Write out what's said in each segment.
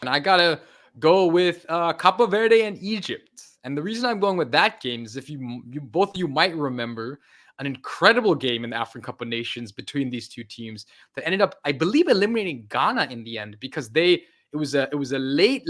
and I gotta go with Cape Verde and Egypt. And the reason I'm going with that game is if you both of you might remember an incredible game in the African Cup of Nations between these two teams that ended up, I believe, eliminating Ghana in the end because it was a late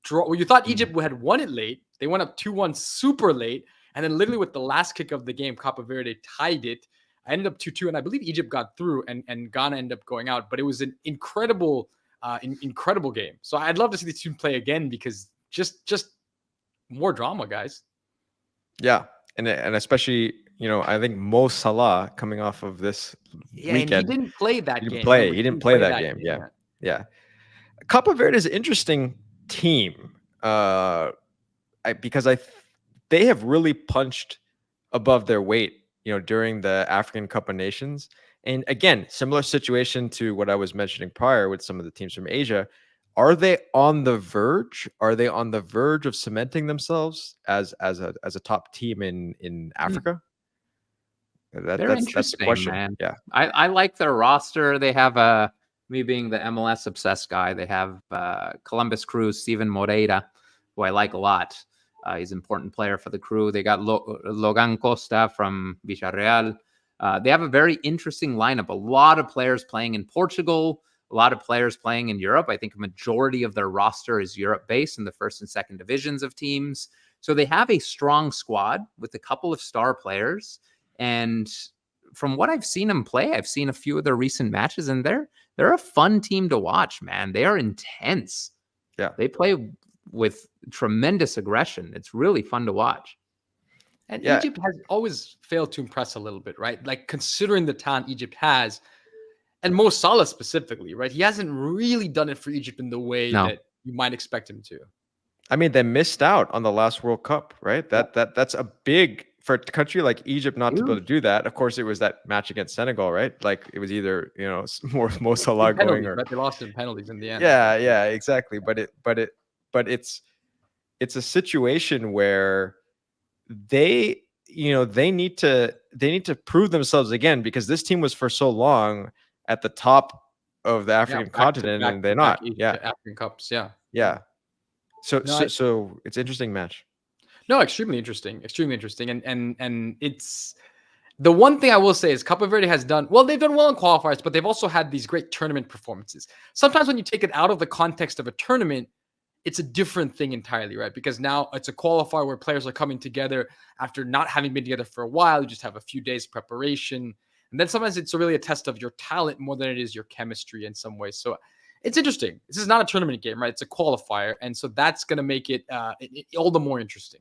draw. Well, you thought Egypt had won it late. They went up 2-1 super late, and then literally with the last kick of the game, Cape Verde tied it. I ended up 2-2, and I believe Egypt got through, and Ghana ended up going out. But it was an incredible game. So I'd love to see the team play again because just more drama, guys. Yeah, and especially, I think Mo Salah coming off of this weekend. And he didn't play that game. He didn't play that game. Yeah. Cape Verde is an interesting team because they have really punched above their weight, during the African Cup of Nations. And again, similar situation to what I was mentioning prior with some of the teams from Asia. Are they on the verge? Are they on the verge of cementing themselves as a top team in Africa? That's the question. Man. Yeah, I like their roster. They have me being the MLS obsessed guy. They have Columbus Crew, Steven Moreira, who I like a lot. He's an important player for the Crew. They got Logan Costa from Villarreal. They have a very interesting lineup. A lot of players playing in Portugal. A lot of players playing in Europe. I think a majority of their roster is Europe-based in the first and second divisions of teams. So they have a strong squad with a couple of star players. And from what I've seen them play, I've seen a few of their recent matches, and they're a fun team to watch, man. They are intense. Yeah. They play with tremendous aggression. It's really fun to watch. And Egypt has always failed to impress a little bit, right? Like considering the talent Egypt has, and Mo Salah specifically, right? He hasn't really done it for Egypt in the way that you might expect him to. I mean, they missed out on the last World Cup, right? That's a big for a country like Egypt not to be able to do that. Of course, it was that match against Senegal, right? Like it was either Mo Salah going or they lost in penalties in the end. Yeah, exactly. But it's a situation where they need to prove themselves again because this team was for so long at the top of the African continent, and they're not. African Cups. Yeah. So it's an interesting match. No, extremely interesting. And it's the one thing I will say is Cape Verde has done well. They've done well in qualifiers, but they've also had these great tournament performances. Sometimes when you take it out of the context of a tournament, it's a different thing entirely, right? Because now it's a qualifier where players are coming together after not having been together for a while. You just have a few days preparation. And then sometimes it's really a test of your talent more than it is your chemistry in some ways. So it's interesting. This is not a tournament game, right? It's a qualifier. And so that's going to make it all the more interesting.